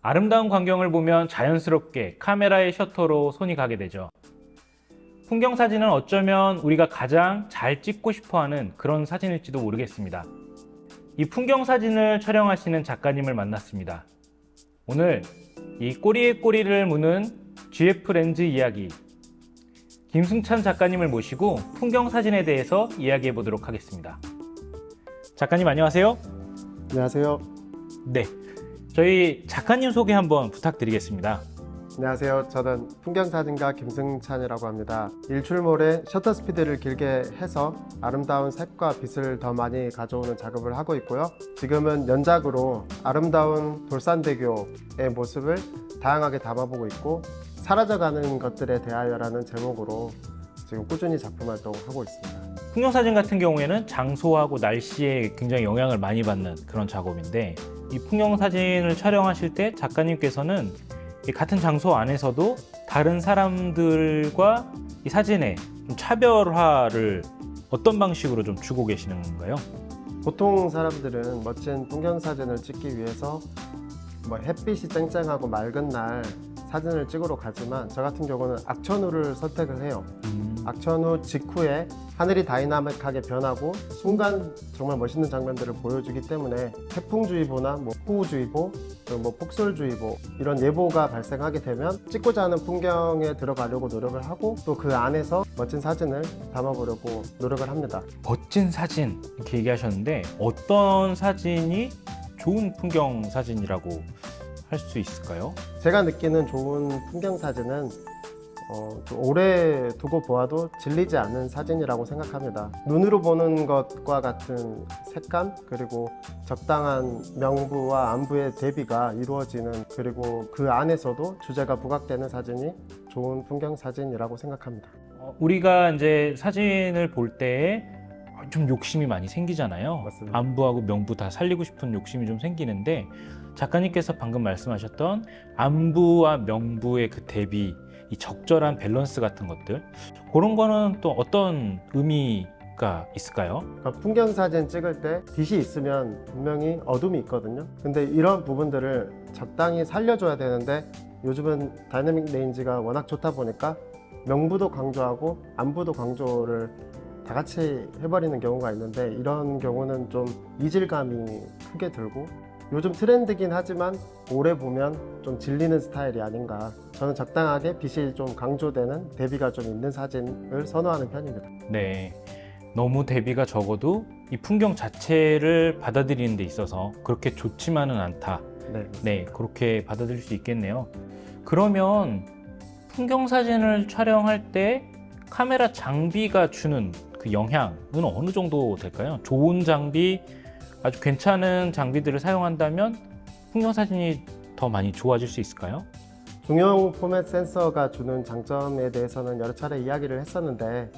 아름다운 광경을 보면 자연스럽게 카메라의 셔터로 손이 가게 되죠. 풍경 사진은 어쩌면 우리가 가장 잘 찍고 싶어 하는 그런 사진일지도 모르겠습니다. 이 풍경 사진을 촬영하시는 작가님을 만났습니다. 오늘 이 꼬리에 꼬리를 무는 GF 렌즈 이야기, 김승찬 작가님을 모시고 풍경 사진에 대해서 이야기해 보도록 하겠습니다. 작가님 안녕하세요. 안녕하세요. 네, 저희 작가님 소개 한번 부탁드리겠습니다. 안녕하세요. 저는 풍경사진가 김승찬이라고 합니다. 일출몰에 셔터 스피드를 길게 해서 아름다운 색과 빛을 더 많이 가져오는 작업을 하고 있고요. 지금은 연작으로 아름다운 돌산대교의 모습을 다양하게 담아보고 있고, 사라져가는 것들에 대하여라는 제목으로 지금 꾸준히 작품 활동을 하고 있습니다. 풍경 사진 같은 경우에는 장소하고 날씨에 굉장히 영향을 많이 받는 그런 작업인데, 이 풍경 사진을 촬영하실 때 작가님께서는 이 같은 장소 안에서도 다른 사람들과 이 사진의 좀 차별화를 어떤 방식으로 좀 주고 계시는 건가요? 보통 사람들은 멋진 풍경 사진을 찍기 위해서 햇빛이 쨍쨍하고 맑은 날 사진을 찍으러 가지만, 저 같은 경우는 악천후를 선택을 해요. 악천후 직후에 하늘이 다이나믹하게 변하고 순간 정말 멋있는 장면들을 보여주기 때문에 태풍주의보나 호우주의보, 그리고 폭설주의보 이런 예보가 발생하게 되면 찍고자 하는 풍경에 들어가려고 노력을 하고, 또 그 안에서 멋진 사진을 담아보려고 노력을 합니다. 멋진 사진 이렇게 얘기하셨는데, 어떤 사진이 좋은 풍경 사진이라고 할 수 있을까요? 제가 느끼는 좋은 풍경 사진은 좀 오래 두고 보아도 질리지 않는 사진이라고 생각합니다. 눈으로 보는 것과 같은 색감, 그리고 적당한 명부와 안부의 대비가 이루어지는, 그리고 그 안에서도 주제가 부각되는 사진이 좋은 풍경 사진이라고 생각합니다. 우리가 이제 사진을 볼 때에 좀 욕심이 많이 생기잖아요. 맞습니다. 안부하고 명부 다 살리고 싶은 욕심이 좀 생기는데, 작가님께서 방금 말씀하셨던 안부와 명부의 그 대비, 이 적절한 밸런스 같은 것들, 그런 거는 또 어떤 의미가 있을까요? 그러니까 풍경 사진 찍을 때 빛이 있으면 분명히 어둠이 있거든요. 근데 이런 부분들을 적당히 살려줘야 되는데, 요즘은 다이내믹 레인지가 워낙 좋다 보니까 명부도 강조하고 안부도 강조를 다 같이 해버리는 경우가 있는데, 이런 경우는 좀 이질감이 크게 들고, 요즘 트렌드긴 하지만 오래 보면 좀 질리는 스타일이 아닌가. 저는 적당하게 빛이 좀 강조되는, 대비가 좀 있는 사진을 선호하는 편입니다. 네, 너무 대비가 적어도 이 풍경 자체를 받아들이는 데 있어서 그렇게 좋지만은 않다. 네. 네, 그렇게 받아들일 수 있겠네요. 그러면 풍경 사진을 촬영할 때 카메라 장비가 주는 그 영향은 어느 정도 될까요? 좋은 장비, 아주 괜찮은 장비들을 사용한다면 풍경 사진이 더 많이 좋아질 수 있을까요? 중형 포맷 센서가 주는 장점에 대해서는 여러 차례 이야기를 했었는데,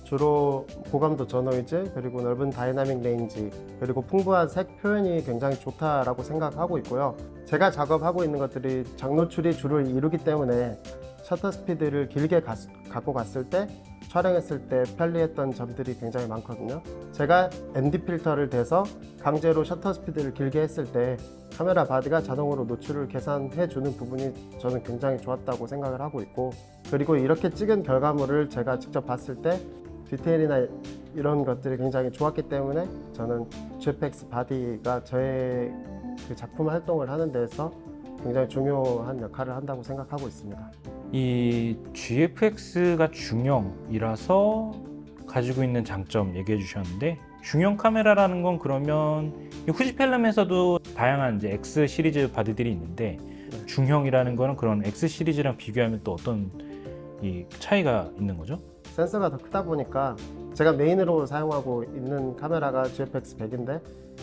주로 고감도 저노이즈, 그리고 넓은 다이나믹 레인지, 그리고 풍부한 색 표현이 굉장히 좋다라고 생각하고 있고요. 제가 작업하고 있는 것들이 장노출이 주를 이루기 때문에 셔터 스피드를 길게 갖고 갔을 때, 촬영했을 때 편리했던 점들이 굉장히 많거든요. 제가 ND 필터를 대서 강제로 셔터 스피드를 길게 했을 때 카메라 바디가 자동으로 노출을 계산해 주는 부분이 저는 굉장히 좋았다고 생각을 하고 있고, 그리고 이렇게 찍은 결과물을 제가 직접 봤을 때 디테일이나 이런 것들이 굉장히 좋았기 때문에 저는 GFX 바디가 저의 그 작품 활동을 하는 데서 굉장히 중요한 역할을 한다고 생각하고 있습니다. 이 GFX가 중형이라서 가지고 있는 장점 얘기해 주셨는데, 중형 카메라라는 건 그러면 이 후지필름에서도 다양한 이제 X 시리즈 바디들이 있는데, 중형이라는 거는 그런 X 시리즈랑 비교하면 또 어떤 이 차이가 있는 거죠? 센서가 더 크다 보니까, 제가 메인으로 사용하고 있는 카메라가 GFX 100인데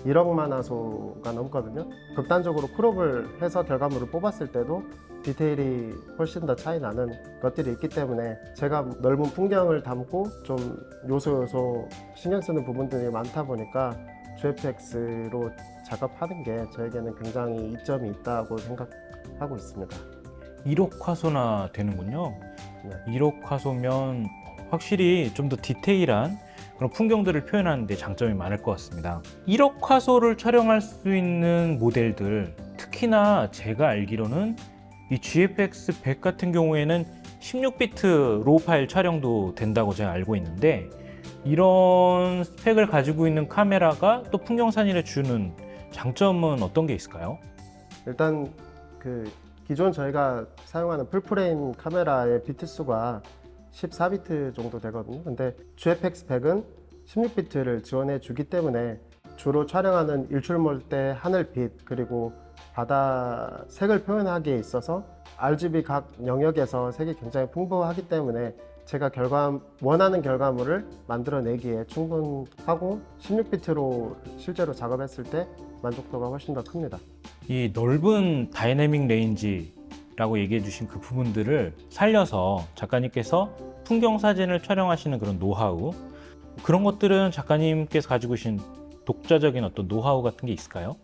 1억 만화소가 넘거든요. 극단적으로 크롭을 해서 결과물을 뽑았을 때도 디테일이 훨씬 더 차이 나는 것들이 있기 때문에, 제가 넓은 풍경을 담고 좀 요소 신경 쓰는 부분들이 많다 보니까 GFX로 작업하는 게 저에게는 굉장히 이점이 있다고 생각하고 있습니다. 1억 화소나 되는군요. 네. 1억 화소면 확실히 좀 더 디테일한 그런 풍경들을 표현하는 데 장점이 많을 것 같습니다. 1억 화소를 촬영할 수 있는 모델들, 특히 특히나 제가 알기로는 이 GFX 100 같은 경우에는 16비트 로우 파일 촬영도 된다고 제가 알고 있는데, 이런 스펙을 가지고 있는 카메라가 또 풍경 사진에 주는 장점은 어떤 게 있을까요? 일단 그 기존 저희가 사용하는 풀프레임 카메라의 비트 수가 14비트 정도 되거든요. 근데 GFX 100은 16비트를 지원해 주기 때문에 주로 촬영하는 일출몰 때 하늘빛 그리고 바다 색을 표현하기에 있어서 RGB 각 영역에서 색이 굉장히 풍부하기 때문에 제가 원하는 결과물을 만들어내기에 충분하고 16비트로 실제로 작업했을 때 만족도가 훨씬 더 큽니다. 이 넓은 다이내믹 레인지라고 얘기해 주신 그 부분들을 살려서 작가님께서 풍경 사진을 촬영하시는 그런 노하우, 그런 것들은 작가님께서 가지고 계신 독자적인 어떤 노하우 같은 게 있을까요?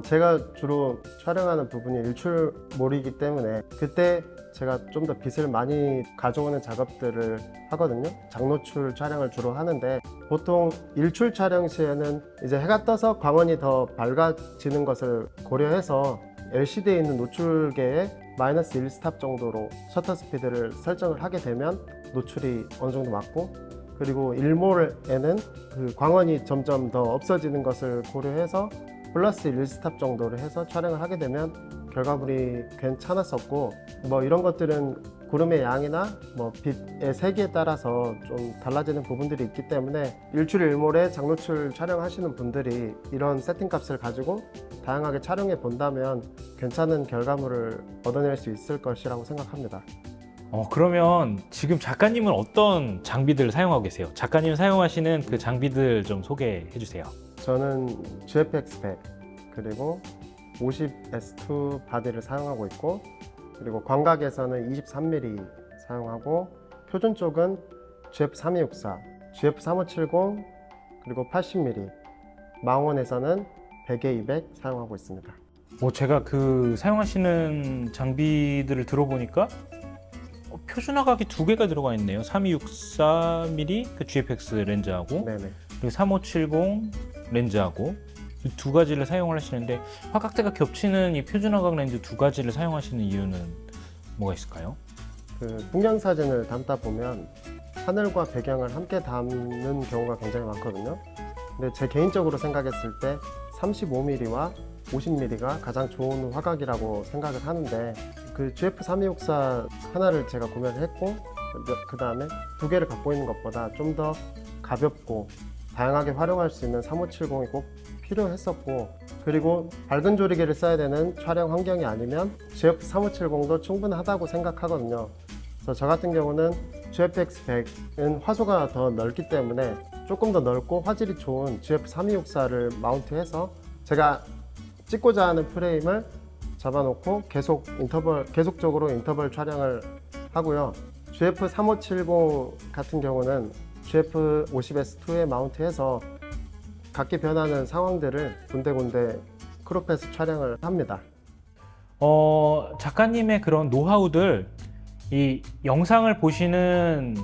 제가 주로 촬영하는 부분이 일출몰이기 때문에 그때 제가 좀 더 빛을 많이 가져오는 작업들을 하거든요. 장노출 촬영을 주로 하는데 보통 일출 촬영 시에는 이제 해가 떠서 광원이 더 밝아지는 것을 고려해서 LCD에 있는 노출계에 마이너스 1스탑 정도로 셔터 스피드를 설정을 하게 되면 노출이 어느 정도 맞고, 그리고 일몰에는 그 광원이 점점 더 없어지는 것을 고려해서 플러스 1스탑 정도를 해서 촬영을 하게 되면 결과물이 괜찮았었고, 뭐 이런 것들은 구름의 양이나 뭐 빛의 세기에 따라서 좀 달라지는 부분들이 있기 때문에 일출 일몰에 장노출 촬영하시는 분들이 이런 세팅 값을 가지고 다양하게 촬영해 본다면 괜찮은 결과물을 얻어낼 수 있을 것이라고 생각합니다. 그러면 지금 작가님은 어떤 장비들을 사용하고 계세요? 작가님 사용하시는 그 장비들 좀 소개해 주세요. 저는 GFX 100 그리고 50S2 바디를 사용하고 있고, 그리고 광각에서는 23mm 사용하고, 표준 쪽은 GF3264, GF3570 그리고 80mm, 망원에서는 100에 200 사용하고 있습니다. 제가 그 사용하시는 장비들을 들어보니까 표준화각이 두 개가 들어가 있네요. 3264mm 그 GFX 렌즈하고 네네. 그리고 3570 렌즈하고 이 두 가지를 사용을 하시는데, 화각대가 겹치는 이 표준화각 렌즈 두 가지를 사용하시는 이유는 뭐가 있을까요? 그 풍경 사진을 담다 보면 하늘과 배경을 함께 담는 경우가 굉장히 많거든요. 근데 제 개인적으로 생각했을 때 35mm와 50mm가 가장 좋은 화각이라고 생각을 하는데, 그 GF3264 하나를 제가 구매를 했고, 그 다음에 두 개를 갖고 있는 것보다 좀 더 가볍고 다양하게 활용할 수 있는 3570이 꼭 필요했었고, 그리고 밝은 조리개를 써야 되는 촬영 환경이 아니면 GF3570도 충분하다고 생각하거든요. 그래서 저 같은 경우는 GFX 100은 화소가 더 넓기 때문에 조금 더 넓고 화질이 좋은 GF3264를 마운트해서 제가 찍고자 하는 프레임을 잡아놓고 계속적으로 인터벌 촬영을 하고요. GF3570 같은 경우는 GF50S2에 마운트해서 각기 변하는 상황들을 군데군데 크롭해서 촬영을 합니다. 작가님의 그런 노하우들, 이 영상을 보시는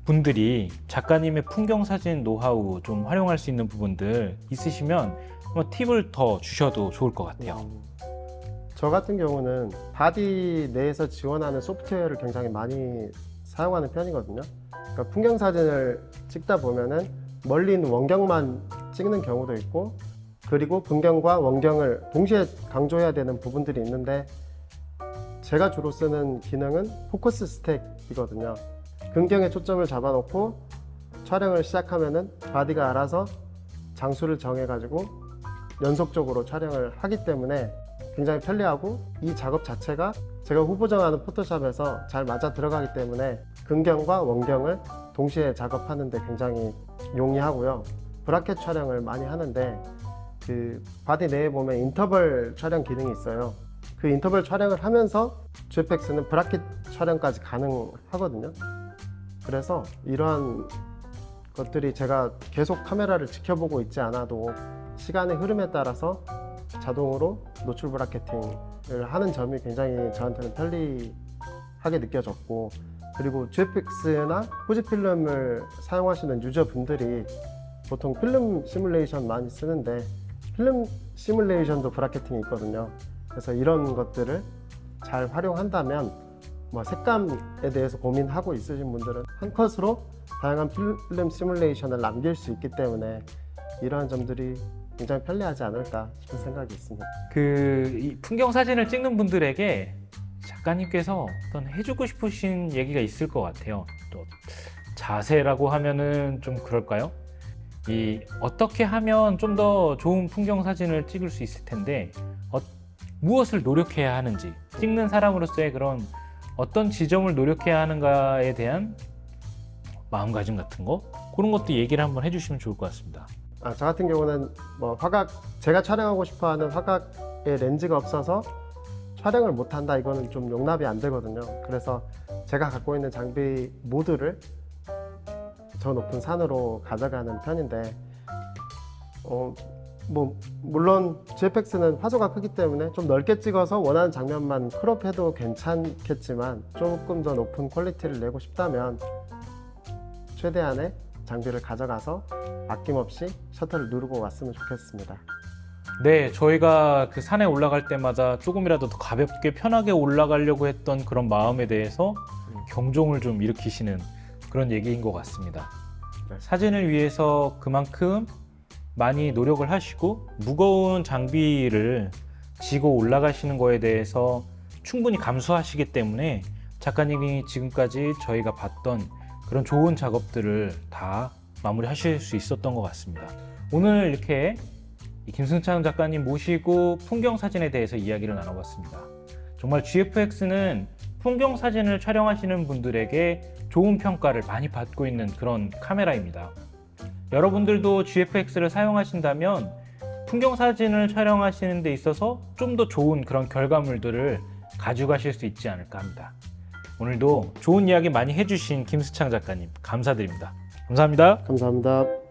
분들이 작가님의 풍경 사진 노하우 좀 활용할 수 있는 부분들 있으시면 한번 팁을 더 주셔도 좋을 것 같아요. 저 같은 경우는 바디 내에서 지원하는 소프트웨어를 굉장히 많이 사용하는 편이거든요. 그러니까 풍경 사진을 찍다 보면은 멀리 있는 원경만 찍는 경우도 있고, 그리고 분경과 원경을 동시에 강조해야 되는 부분들이 있는데, 제가 주로 쓰는 기능은 포커스 스택이거든요. 근경에 초점을 잡아놓고 촬영을 시작하면은 바디가 알아서 장수를 정해가지고 연속적으로 촬영을 하기 때문에 굉장히 편리하고, 이 작업 자체가 제가 후보정하는 포토샵에서 잘 맞아 들어가기 때문에 근경과 원경을 동시에 작업하는데 굉장히 용이하고요. 브라켓 촬영을 많이 하는데 그 바디 내에 보면 인터벌 촬영 기능이 있어요. 그 인터벌 촬영을 하면서 GFX는 브라켓 촬영까지 가능하거든요. 그래서 이러한 것들이 제가 계속 카메라를 지켜보고 있지 않아도 시간의 흐름에 따라서 자동으로 노출 브라켓팅을 하는 점이 굉장히 저한테는 편리하게 느껴졌고, 그리고 GFX나 후지필름을 사용하시는 유저분들이 보통 필름 시뮬레이션 많이 쓰는데 필름 시뮬레이션도 브라켓팅이 있거든요. 그래서 이런 것들을 잘 활용한다면 뭐 색감에 대해서 고민하고 있으신 분들은 한 컷으로 다양한 필름 시뮬레이션을 남길 수 있기 때문에 이러한 점들이 굉장히 편리하지 않을까 싶은 생각이 있습니다. 이 풍경 사진을 찍는 분들에게 작가님께서 어떤 해주고 싶으신 얘기가 있을 것 같아요. 또 자세라고 하면은 좀 그럴까요? 어떻게 하면 좀 더 좋은 풍경 사진을 찍을 수 있을 텐데 무엇을 노력해야 하는지, 찍는 사람으로서의 그런 어떤 지점을 노력해야 하는가에 대한 마음가짐 같은 거, 그런 것도 얘기를 한번 해주시면 좋을 것 같습니다. 저 같은 경우는 뭐 제가 촬영하고 싶어하는 화각의 렌즈가 없어서 촬영을 못한다, 이거는 좀 용납이 안 되거든요. 그래서 제가 갖고 있는 장비 모두를 저 높은 산으로 가져가는 편인데 뭐 물론 GFX는 화소가 크기 때문에 좀 넓게 찍어서 원하는 장면만 크롭해도 괜찮겠지만 조금 더 높은 퀄리티를 내고 싶다면 최대한의 장비를 가져가서 아낌없이 셔터를 누르고 왔으면 좋겠습니다. 네, 저희가 그 산에 올라갈 때마다 조금이라도 더 가볍게 편하게 올라가려고 했던 그런 마음에 대해서 경종을 좀 일으키시는 그런 얘기인 것 같습니다. 네. 사진을 위해서 그만큼 많이 노력을 하시고 무거운 장비를 지고 올라가시는 거에 대해서 충분히 감수하시기 때문에 작가님이 지금까지 저희가 봤던 그런 좋은 작업들을 다 마무리하실 수 있었던 것 같습니다. 오늘 이렇게 김승창 작가님 모시고 풍경 사진에 대해서 이야기를 나눠봤습니다. 정말 GFX는 풍경 사진을 촬영하시는 분들에게 좋은 평가를 많이 받고 있는 그런 카메라입니다. 여러분들도 GFX를 사용하신다면 풍경 사진을 촬영하시는 데 있어서 좀 더 좋은 그런 결과물들을 가져가실 수 있지 않을까 합니다. 오늘도 좋은 이야기 많이 해주신 김수창 작가님 감사드립니다. 감사합니다. 감사합니다.